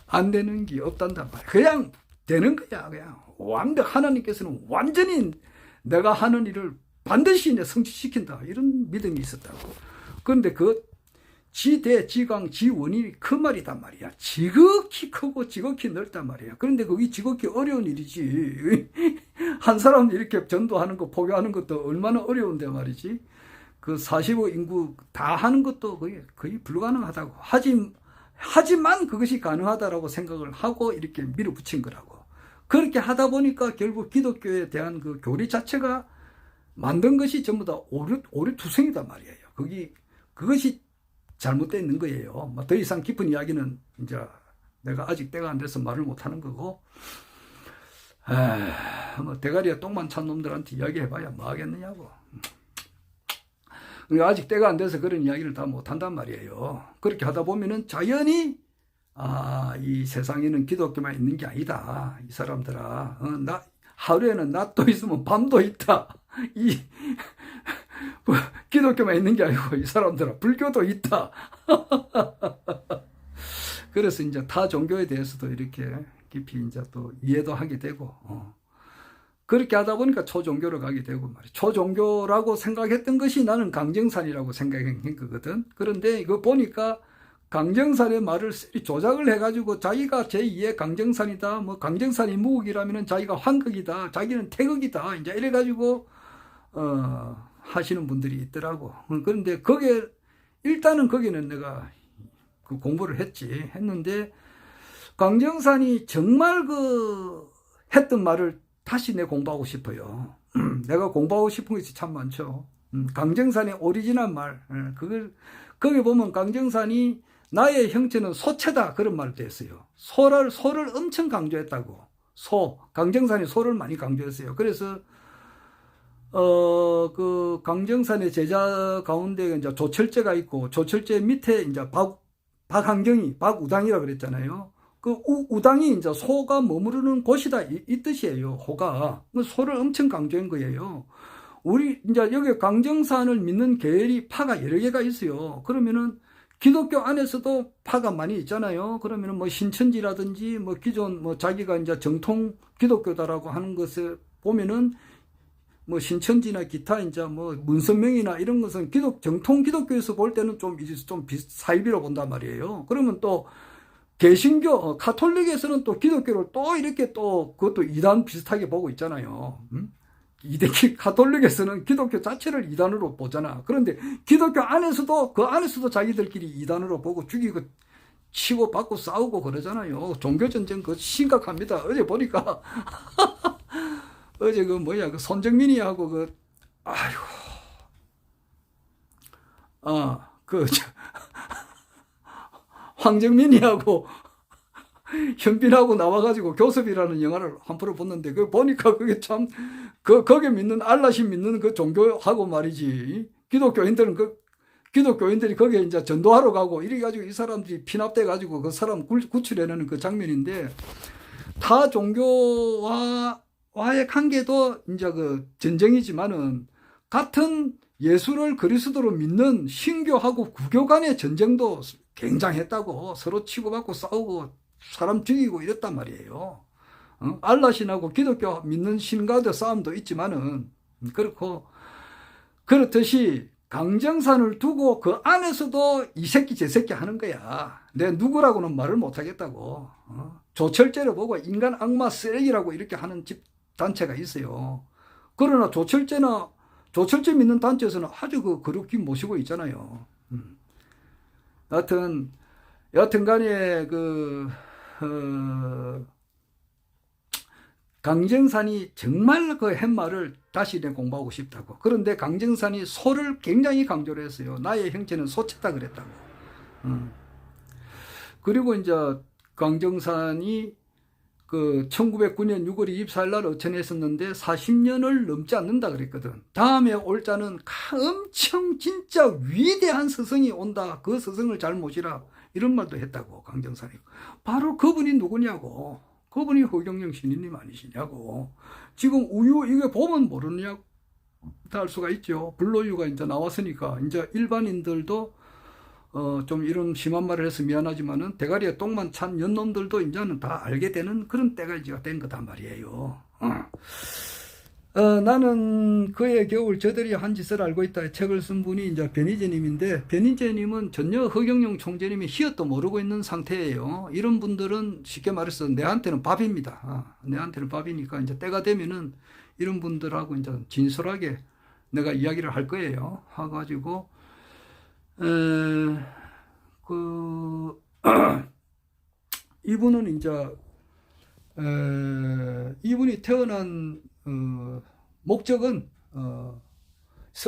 안 되는 게 없단단 말이야. 그냥 되는 거야. 그냥 완벽 하나님께서는 완전히 내가 하는 일을 반드시 이제 성취시킨다. 이런 믿음이 있었다고. 그런데 그 지대, 지강, 지원이 그 말이단 말이야. 지극히 크고 지극히 넓단 말이야. 그런데 그게 지극히 어려운 일이지. 한 사람 이렇게 전도하는 거, 포교하는 것도 얼마나 어려운데 말이지. 그 40억 인구 다 하는 것도 거의 불가능하다고. 하지만 그것이 가능하다라고 생각을 하고 이렇게 밀어붙인 거라고. 그렇게 하다 보니까 결국 기독교에 대한 그 교리 자체가 만든 것이 전부 다 오류투성이단 말이에요. 그것이 잘못되어 있는 거예요. 더 이상 깊은 이야기는 이제 내가 아직 때가 안 돼서 말을 못 하는 거고, 뭐 대가리에 똥만 찬 놈들한테 이야기해봐야 뭐 하겠느냐고. 아직 때가 안 돼서 그런 이야기를 다 못 한단 말이에요. 그렇게 하다 보면은 자연히 이 세상에는 기독교만 있는 게 아니다. 이 사람들아, 하루에는 낮도 있으면 밤도 있다. 기독교만 있는 게 아니고 이 사람들은 불교도 있다. 그래서 이제 타 종교에 대해서도 이렇게 깊이 이제 또 이해도 하게 되고, 그렇게 하다 보니까 초종교로 가게 되고 말이야. 초종교라고 생각했던 것이 나는 강정산이라고 생각한 거거든. 그런데 이거 보니까 강정산의 말을 조작을 해가지고 자기가 제2의 강정산이다. 뭐 강정산이 무극이라면 자기가 환극이다. 자기는 태극이다. 이제 이래가지고 하시는 분들이 있더라고. 그런데 일단은 거기는 내가 그 공부를 했는데 강정산이 정말 했던 말을 다시 내 공부하고 싶어요. 내가 공부하고 싶은 것이 참 많죠. 강정산의 오리지널 말. 거기 보면 강정산이 나의 형체는 소체다. 그런 말도 했어요. 소를 엄청 강조했다고. 강정산이 소를 많이 강조했어요. 그래서 그 강정산의 제자 가운데 이제 조철제가 있고 조철제 밑에 이제 박우당이라 그랬잖아요. 그 우당이 이제 소가 머무르는 곳이다 이 뜻이에요. 호가 소를 엄청 강조한 거예요. 우리 이제 여기 강정산을 믿는 계열이 파가 여러 개가 있어요. 그러면은 기독교 안에서도 파가 많이 있잖아요. 그러면은 뭐 신천지라든지 뭐 기존 뭐 자기가 이제 정통 기독교다라고 하는 것을 보면은 뭐 신천지나 기타 이제 뭐 문선명이나 이런 것은 정통 기독교에서 볼 때는 좀 사이비로 본단 말이에요. 그러면 또 개신교, 카톨릭에서는 또 기독교를 또 이렇게 또 그것도 이단 비슷하게 보고 있잖아요. 카톨릭에서는 기독교 자체를 이단으로 보잖아. 그런데 기독교 안에서도 그 안에서도 자기들끼리 이단으로 보고 죽이고 치고 받고 싸우고 그러잖아요. 종교전쟁 심각합니다. 어제 보니까 어제 그 손정민이하고 황정민이하고 현빈하고 나와가지고 교섭이라는 영화를 한 프로 봤는데 보니까 그게 참 거기에 믿는 알라신 믿는 그 종교하고 말이지 기독교인들이 거기에 이제 전도하러 가고 이래가지고 이 사람들이 피납돼 가지고 그 사람 구출해내는 그 장면인데 타 종교와의 관계도 이제 그 전쟁이지만은 같은 예수를 그리스도로 믿는 신교하고 구교 간의 전쟁도 굉장했다고. 서로 치고받고 싸우고 사람 죽이고 이랬단 말이에요. 알라신하고 기독교 믿는 신과의 싸움도 있지만은 그렇듯이 강정산을 두고 그 안에서도 이 새끼 저 새끼 하는 거야. 내 누구라고는 말을 못하겠다고. 조철제를 보고 인간 악마 쓰레기라고 이렇게 하는 단체가 있어요. 그러나 조철제 믿는 단체에서는 아주 거룩히 모시고 있잖아요. 여하튼 간에 강정산이 정말 그 팻말을 다시 공부하고 싶다고. 그런데 강정산이 소를 굉장히 강조를 했어요. 나의 형체는 소체다 그랬다고. 그리고 이제 강정산이 1909년 6월 24일 날 어천했었는데 40년을 넘지 않는다 그랬거든. 다음에 올 자는 엄청 진짜 위대한 스승이 온다. 그 스승을 잘 모시라. 이런 말도 했다고, 강정산이. 바로 그분이 누구냐고. 그분이 허경영 신인님 아니시냐고. 지금 우유 이게 보면 모르느냐고 할 수가 있죠. 불로유가 이제 나왔으니까 이제 일반인들도 좀 이런 심한 말을 해서 미안하지만은 대가리에 똥만 찬 연놈들도 이제는 다 알게 되는 그런 때가 이제 된 거단 말이에요. 나는 그의 겨울 저들이 한 짓을 알고 있다. 책을 쓴 분이 이제 변희재님인데, 변희재님은 전혀 허경영 총재님이 희엇도 모르고 있는 상태예요. 이런 분들은 쉽게 말해서 내한테는 밥입니다. 내한테는 밥이니까 이제 때가 되면은 이런 분들하고 이제 진솔하게 내가 이야기를 할 거예요. 해가지고, 이분은 이제, 이분이 태어난 목적은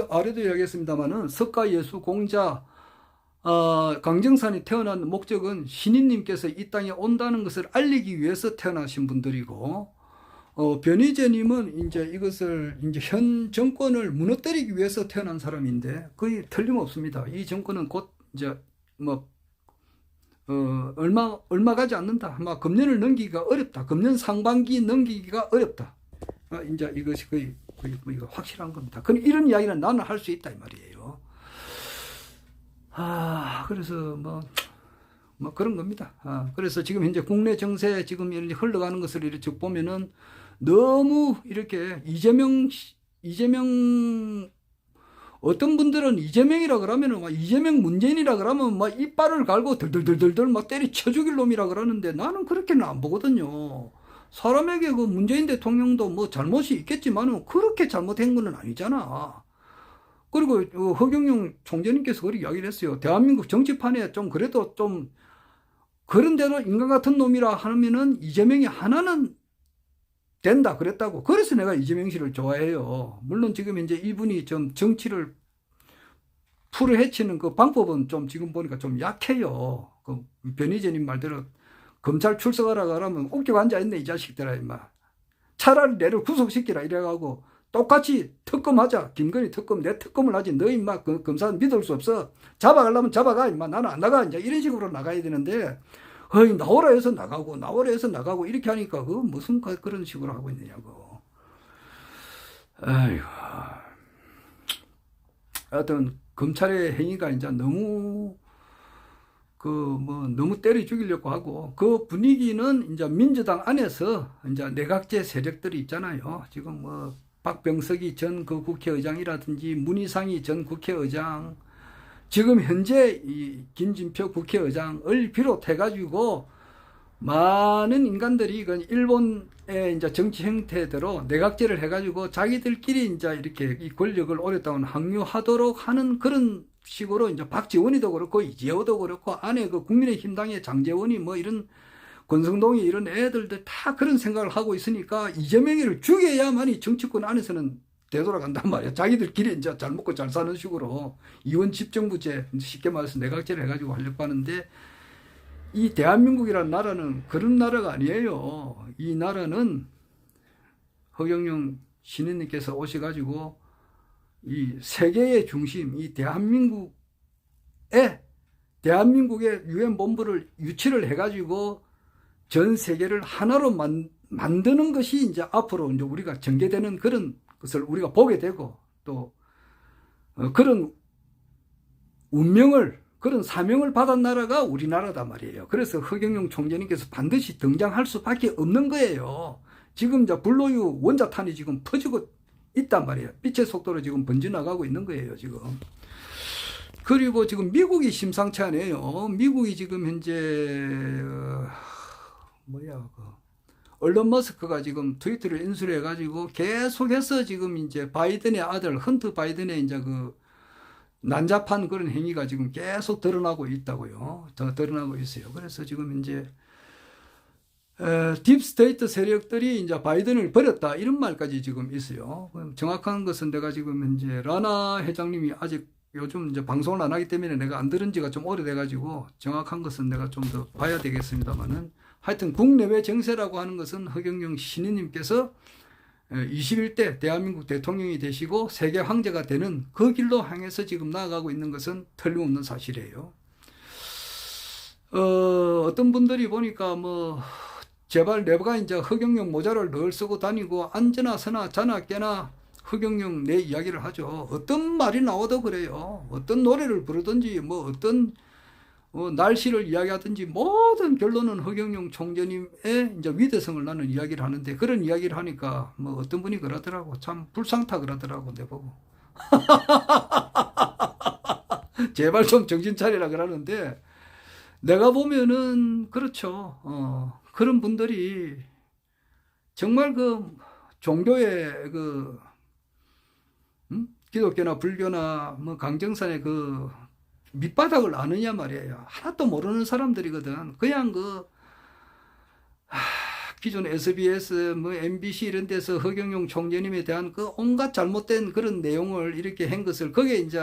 아래도 이야기했습니다만은 석가예수공자 강정산이 태어난 목적은 신인님께서 이 땅에 온다는 것을 알리기 위해서 태어나신 분들이고, 변희재님은 이제 이것을 이제 현 정권을 무너뜨리기 위해서 태어난 사람인데 거의 틀림없습니다. 이 정권은 곧 이제 얼마 가지 않는다. 아마 금년을 넘기기가 어렵다. 금년 상반기 넘기기가 어렵다. 이제 이것이 거의 이거 확실한 겁니다. 근데 이런 이야기는 나는 할 수 있다 이 말이에요. 그래서 뭐 그런 겁니다. 그래서 지금 현재 국내 정세 지금 이렇게 흘러가는 것을 이렇게 보면은 너무 이렇게 이재명 어떤 분들은 이재명이라 그러면은 막 이재명 문재인이라 그러면 막 이빨을 갈고 덜덜덜덜 막 때리쳐 죽일 놈이라 그러는데 나는 그렇게는 안 보거든요. 사람에게 그 문재인 대통령도 뭐 잘못이 있겠지만은 그렇게 잘못한 건 아니잖아. 그리고 허경영 총재님께서 그렇게 이야기를 했어요. 대한민국 정치판에 좀 그래도 좀 그런 대로 인간 같은 놈이라 하면은 이재명이 하나는 된다 그랬다고. 그래서 내가 이재명 씨를 좋아해요. 물론 지금 이제 이분이 좀 정치를 풀어 헤치는 그 방법은 좀 지금 보니까 좀 약해요. 그 변희재님 말대로 검찰 출석하라 그러면 웃겨 앉아있네 이 자식들아 임마. 차라리 내를 구속시키라 이래가고 똑같이 특검하자. 김건희 특검 내 특검을 하지. 너 임마 그 검사는 믿을 수 없어. 잡아가려면 잡아가 임마. 나는 안 나가. 이제 이런 식으로 나가야 되는데 나오라 해서 나가고 이렇게 하니까 그 무슨 그런 식으로 하고 있느냐고. 아이고. 하여튼 검찰의 행위가 이제 너무 너무 때려 죽이려고 하고, 그 분위기는 이제 민주당 안에서 이제 내각제 세력들이 있잖아요. 지금 박병석이 전 그 국회의장이라든지 문희상이 전 국회의장, 지금 현재 이 김진표 국회의장을 비롯해가지고 많은 인간들이 일본의 이제 정치 형태대로 내각제를 해가지고 자기들끼리 이제 이렇게 이 권력을 오랫동안 항유하도록 하는 그런 식으로 이제 박지원이도 그렇고 이재호도 그렇고 안에 그 국민의힘당의 장제원이 뭐 이런 권성동이 이런 애들들 다 그런 생각을 하고 있으니까 이재명이를 죽여야만이 정치권 안에서는 되돌아간단 말이야. 자기들끼리 이제 잘 먹고 잘 사는 식으로 이원 집정부제 쉽게 말해서 내각제를 해가지고 하려고 하는데, 이 대한민국이라는 나라는 그런 나라가 아니에요. 이 나라는 허경영 신인님께서 오셔가지고 이 세계의 중심, 이 대한민국의 유엔 본부를 유치를 해가지고 전 세계를 하나로 만드는 것이 이제 앞으로 이제 우리가 전개되는 그런 것을 우리가 보게 되고, 또 그런 운명을, 그런 사명을 받은 나라가 우리나라단 말이에요. 그래서 허경영 총재님께서 반드시 등장할 수밖에 없는 거예요. 지금 이제 불로유 원자탄이 지금 퍼지고 있단 말이에요. 빛의 속도로 지금 번져나가고 있는 거예요, 지금. 그리고 지금 미국이 심상치 않아요. 미국이 지금 현재 얼런 머스크가 지금 트위터를 인수를 해가지고 계속해서 지금 이제 바이든의 아들 헌트 바이든의 이제 난잡한 그런 행위가 지금 계속 드러나고 있다고요. 더 드러나고 있어요. 그래서 지금 이제 딥스테이트 세력들이 이제 바이든을 버렸다 이런 말까지 지금 있어요. 정확한 것은 내가 지금 이제 라나 회장님이 아직 요즘 이제 방송을 안 하기 때문에 내가 안 들은 지가 좀 오래돼가지고 정확한 것은 내가 좀 더 봐야 되겠습니다만은 하여튼 국내외 정세라고 하는 것은 허경영 신인님께서 21대 대한민국 대통령이 되시고 세계 황제가 되는 그 길로 향해서 지금 나아가고 있는 것은 틀림없는 사실이에요. 어떤 분들이 보니까 뭐 제발 내가 이제 허경영 모자를 늘 쓰고 다니고 앉으나 서나 자나 깨나 허경영 내 이야기를 하죠. 어떤 말이 나와도 그래요. 어떤 노래를 부르든지 뭐 어떤 날씨를 이야기하든지 모든 결론은 허경영 총재님의 이제 위대성을 나는 이야기를 하는데 그런 이야기를 하니까 뭐 어떤 분이 그러더라고. 참 불상타 그러더라고 내보고. 제발 좀 정신 차리라 그러는데 내가 보면은 그렇죠. 그런 분들이 정말 그 종교의 그 기독교나 불교나 뭐 강정산의 그 밑바닥을 아느냐 말이에요. 하나도 모르는 사람들이거든. 그냥 기존 SBS, 뭐 MBC 이런 데서 허경영 총재님에 대한 그 온갖 잘못된 그런 내용을 이렇게 한 것을 거기에 이제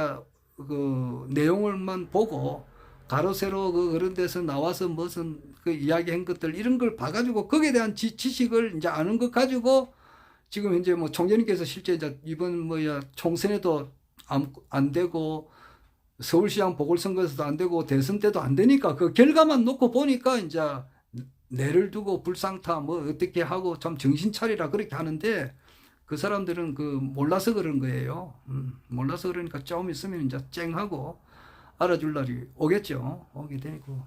그 내용을만 보고 가로 세로 그런 데서 나와서 무슨 그 이야기한 것들 이런 걸 봐가지고 거기에 대한 지식을 이제 아는 것 가지고 지금 현재 뭐 총재님께서 실제 이제 이번 총선에도 안 되고 서울시장 보궐선거에서도 안 되고 대선 때도 안 되니까 그 결과만 놓고 보니까 이제 내를 두고 불상타 뭐 어떻게 하고 참 정신 차리라 그렇게 하는데 그 사람들은 그 몰라서 그런 거예요. 몰라서 그러니까 좀 있으면 이제 쨍하고 알아줄 날이 오겠죠. 오게 되고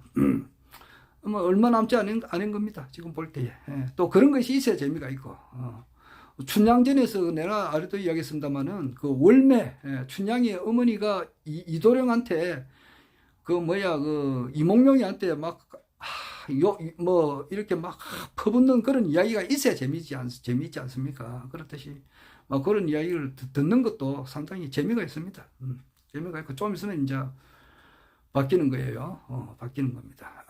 뭐 얼마 남지 않은 겁니다. 지금 볼 때에. 또 그런 것이 있어야 재미가 있고. 춘향전에서 내가 아래도 이야기했습니다마는 그 월매 춘향의 어머니가 이도령한테 그 이몽룡이한테 막 뭐 이렇게 막 퍼붓는 그런 이야기가 있어야 재미있지 않습니까? 그렇듯이 막 그런 이야기를 듣는 것도 상당히 재미가 있습니다. 재미가 있고 좀 있으면 이제 바뀌는 거예요. 바뀌는 겁니다.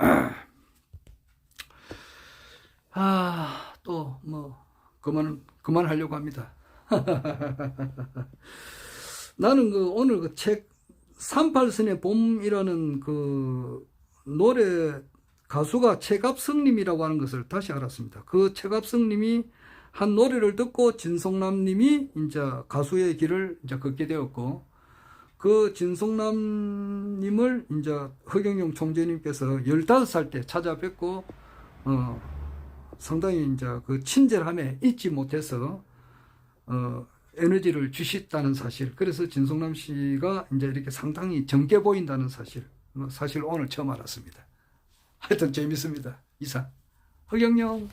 또 뭐 그만하려고 합니다. 나는 오늘 그 책 38선의 봄이라는 그 노래 가수가 최갑성님이라고 하는 것을 다시 알았습니다. 그 최갑성님이 한 노래를 듣고 진성남님이 이제 가수의 길을 이제 걷게 되었고 그 진성남님을 이제 허경영 총재님께서 15살 때 찾아뵙고 상당히 이제 그 친절함에 잊지 못해서 에너지를 주셨다는 사실. 그래서 진성남 씨가 이제 이렇게 상당히 정게 보인다는 사실. 사실 오늘 처음 알았습니다. 하여튼 재밌습니다. 이상. 허경영.